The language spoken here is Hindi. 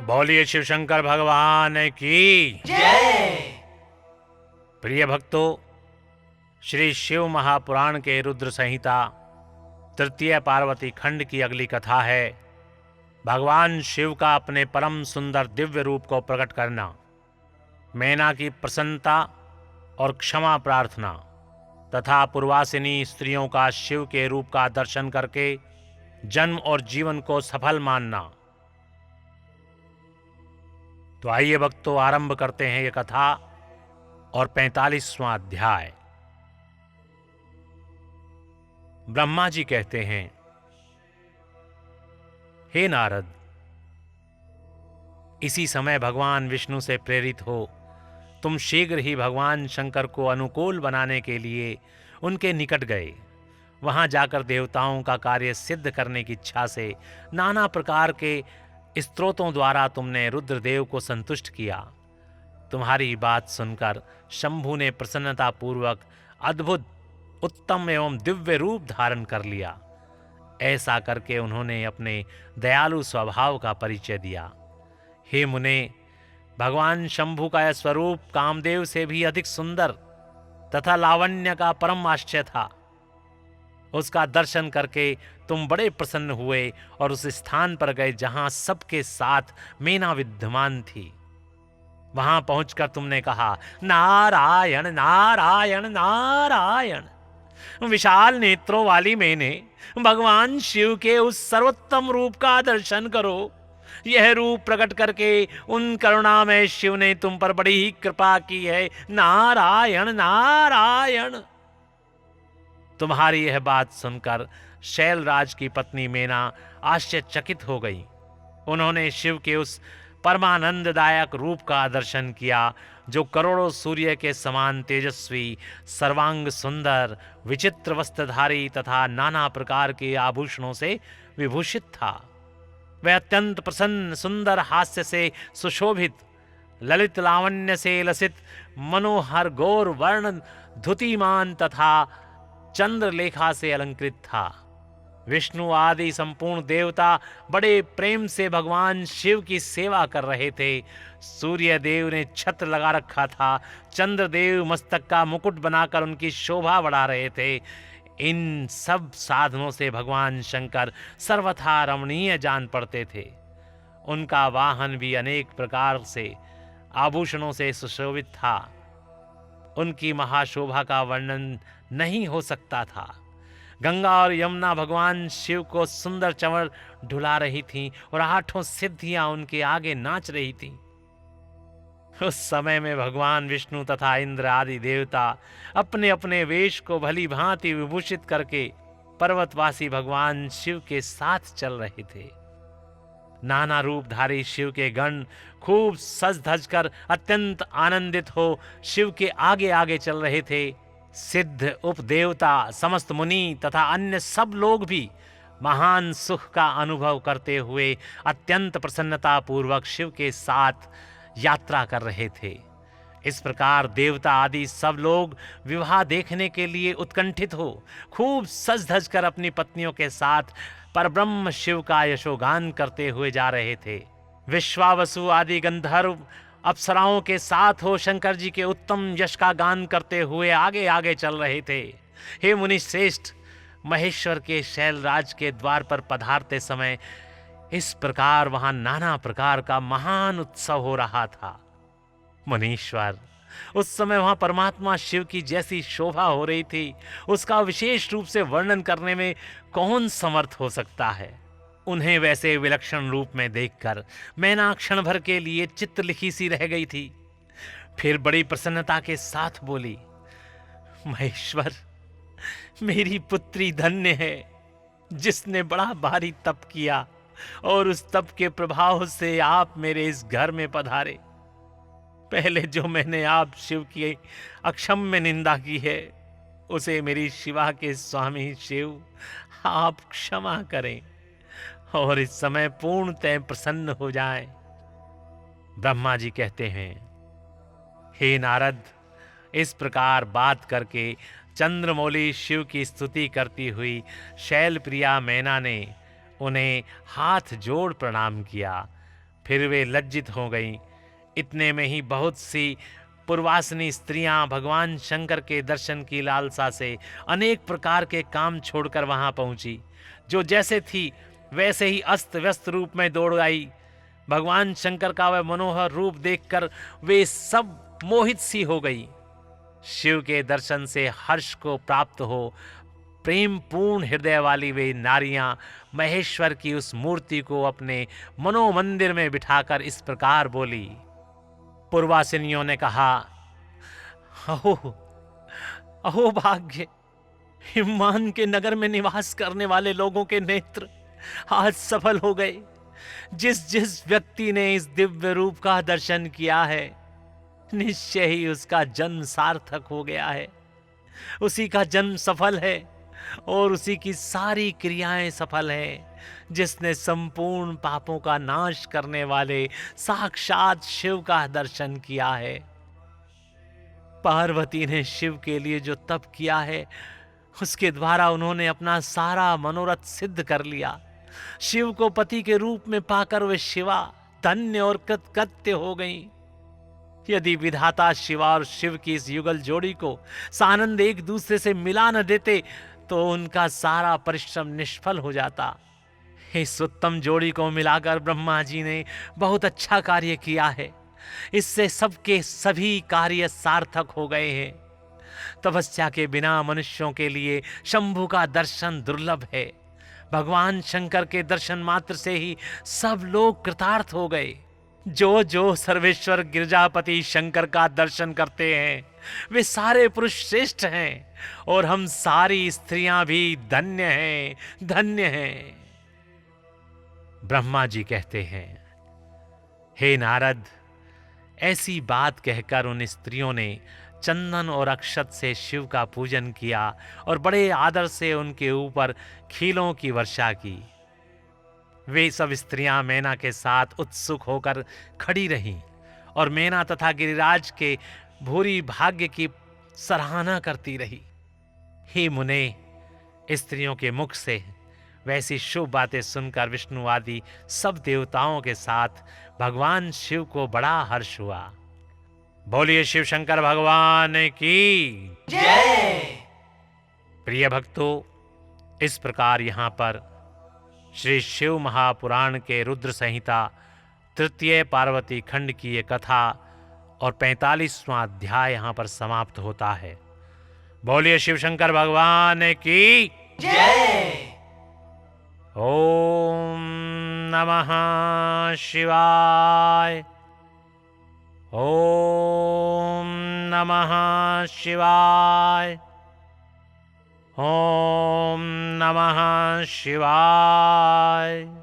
बोलिए शिव शंकर भगवान की जय। प्रिय भक्तों, श्री शिव महापुराण के रुद्र संहिता तृतीय पार्वती खंड की अगली कथा है भगवान शिव का अपने परम सुंदर दिव्य रूप को प्रकट करना, मैना की प्रसन्नता और क्षमा प्रार्थना तथा पूर्वासिनी स्त्रियों का शिव के रूप का दर्शन करके जन्म और जीवन को सफल मानना। तो आइए भक्तों, आरंभ करते हैं ये कथा और 45वां अध्याय। ब्रह्मा जी कहते हैं, हे नारद, इसी समय भगवान विष्णु से प्रेरित हो तुम शीघ्र ही भगवान शंकर को अनुकूल बनाने के लिए उनके निकट गए। वहां जाकर देवताओं का कार्य सिद्ध करने की इच्छा से नाना प्रकार के स्तोत्रों द्वारा तुमने रुद्रदेव को संतुष्ट किया। तुम्हारी बात सुनकर शंभु ने प्रसन्नता पूर्वक अद्भुत उत्तम एवं दिव्य रूप धारण कर लिया। ऐसा करके उन्होंने अपने दयालु स्वभाव का परिचय दिया। हे मुने, भगवान शंभु का यह स्वरूप कामदेव से भी अधिक सुंदर तथा लावण्य का परम आश्चर्य था। उसका दर्शन करके तुम बड़े प्रसन्न हुए और उस स्थान पर गए जहां सबके साथ मैना विद्यमान थी। वहां पहुंचकर तुमने कहा, नारायण नारायण नारायण। विशाल नेत्रों वाली मैंने भगवान शिव के उस सर्वोत्तम रूप का दर्शन करो। यह रूप प्रकट करके उन करुणामय शिव ने तुम पर बड़ी ही कृपा की है। नारायण नारायण। तुम्हारी यह बात सुनकर शैलराज की पत्नी मैना आश्चर्यचकित हो गई। उन्होंने शिव के उस परमानंददायक रूप का दर्शन किया जो करोड़ों सूर्य के समान तेजस्वी, सर्वांग सुंदर, विचित्र वस्त्रधारी तथा नाना प्रकार के आभूषणों से विभूषित था। वह अत्यंत प्रसन्न, सुंदर हास्य से सुशोभित, ललित लावण्य से लसित, मनोहर गौर वर्ण, धुतिमान तथा चंद्रलेखा से अलंकृत था। विष्णु आदि संपूर्ण देवता बड़े प्रेम से भगवान शिव की सेवा कर रहे थे। सूर्य देव ने छत्र लगा रखा था। चंद्रदेव मस्तक का मुकुट बनाकर उनकी शोभा बढ़ा रहे थे। इन सब साधनों से भगवान शंकर सर्वथा रमणीय जान पड़ते थे। उनका वाहन भी अनेक प्रकार से आभूषणों से सुशोभित था। उनकी महाशोभा का वर्णन नहीं हो सकता था। गंगा और यमुना भगवान शिव को सुंदर चंवर ढुला रही थीं और 8 सिद्धियां उनके आगे नाच रही थीं। उस समय में भगवान विष्णु तथा इंद्र आदि देवता अपने अपने वेश को भली भांति विभूषित करके पर्वतवासी भगवान शिव के साथ चल रहे थे। नाना रूपधारी शिव के गण खूब सज धज कर अत्यंत आनंदित हो शिव के आगे आगे चल रहे थे। सिद्ध, उपदेवता, समस्त मुनि तथा अन्य सब लोग भी महान सुख का अनुभव करते हुए अत्यंत प्रसन्नता पूर्वक शिव के साथ यात्रा कर रहे थे। इस प्रकार देवता आदि सब लोग विवाह देखने के लिए उत्कंठित हो खूब सज धज कर अपनी पत्नियों के साथ परब्रह्म शिव का यशोगान करते हुए जा रहे थे। विश्वावसु आदि गंधर्व अप्सराओं के साथ हो शंकर जी के उत्तम यश का गान करते हुए आगे आगे चल रहे थे। हे मुनि श्रेष्ठ, महेश्वर के शैलराज के द्वार पर पधारते समय इस प्रकार वहां नाना प्रकार का महान उत्सव हो रहा था। मुनीश्वर, उस समय वहां परमात्मा शिव की जैसी शोभा हो रही थी, उसका विशेष रूप से वर्णन करने में कौन समर्थ हो सकता है। उन्हें वैसे विलक्षण रूप में देखकर मैना क्षण भर के लिए चित्त लिखी सी रह गई थी। फिर बड़ी प्रसन्नता के साथ बोली, महेश्वर, मेरी पुत्री धन्य है जिसने बड़ा भारी तप किया और उस तप के प्रभाव से आप मेरे इस घर में पधारे। पहले जो मैंने आप शिव की अक्षम्य निंदा की है उसे मेरी शिवा के स्वामी शिव आप क्षमा करें और इस समय पूर्णतः प्रसन्न हो जाएं। ब्रह्मा जी कहते हैं, हे नारद, इस प्रकार बात करके चंद्रमौली शिव की स्तुति करती हुई शैलप्रिया मैना ने उन्हें हाथ जोड़ प्रणाम किया। फिर वे लज्जित हो गईं। इतने में ही बहुत सी पूर्वासिनी स्त्रियां भगवान शंकर के दर्शन की लालसा से अनेक प्रकार के काम छोड़कर वहां पहुंची। जो जैसे थी वैसे ही अस्त व्यस्त रूप में दौड़ आई। भगवान शंकर का वह मनोहर रूप देखकर वे सब मोहित सी हो गई। शिव के दर्शन से हर्ष को प्राप्त हो प्रेम पूर्ण हृदय वाली वे नारियां महेश्वर की उस मूर्ति को अपने मनोमंदिर में बिठाकर इस प्रकार बोली। पूर्वासिनियों ने कहा, अहो अहो भाग्य, हिमवान के नगर में निवास करने वाले लोगों के नेत्र आज सफल हो गए। जिस जिस व्यक्ति ने इस दिव्य रूप का दर्शन किया है, निश्चय ही उसका जन्म सार्थक हो गया है। उसी का जन्म सफल है और उसी की सारी क्रियाएं सफल हैं। जिसने संपूर्ण पापों का नाश करने वाले साक्षात शिव का दर्शन किया है। पार्वती ने शिव के लिए जो तप किया है, उसके द्वारा उन्होंने अपना सारा मनोरथ सिद्ध कर लिया। शिव को पति के रूप में पाकर वे शिवा धन्य और कृतकृत्य हो गईं। यदि विधाता शिवा और शिव की इस युगल जोड़ी को सानंद एक दूसरे से मिला न देते तो उनका सारा परिश्रम निष्फल हो जाता। इस उत्तम जोड़ी को मिलाकर ब्रह्मा जी ने बहुत अच्छा कार्य किया है। इससे सबके सभी कार्य सार्थक हो गए हैं। तपस्या के बिना मनुष्यों के लिए शंभु का दर्शन दुर्लभ है। भगवान शंकर के दर्शन मात्र से ही सब लोग कृतार्थ हो गए। जो जो सर्वेश्वर गिरजापति शंकर का दर्शन करते हैं वे सारे पुरुष श्रेष्ठ हैं और हम सारी स्त्रियां भी धन्य हैं, धन्य हैं। ब्रह्मा जी कहते हैं, हे नारद, ऐसी बात कहकर उन स्त्रियों ने चंदन और अक्षत से शिव का पूजन किया और बड़े आदर से उनके ऊपर खीलों की वर्षा की। वे सब स्त्रियां मैना के साथ उत्सुक होकर खड़ी रहीं और मैना तथा गिरिराज के भूरी भाग्य की सराहना करती रही। हे मुने, स्त्रियों के मुख से वैसी शुभ बातें सुनकर विष्णु आदि सब देवताओं के साथ भगवान शिव को बड़ा हर्ष हुआ। बोलिए शिव शंकर भगवान की जय। प्रिय भक्तों, इस प्रकार यहाँ पर श्री शिव महापुराण के रुद्र संहिता तृतीय पार्वती खंड की ये कथा और 45वां अध्याय यहाँ पर समाप्त होता है। बोलिए शिव शंकर भगवान की जय। ओम नमः शिवाय। ओम नमः शिवाय। ओम नमः शिवाय।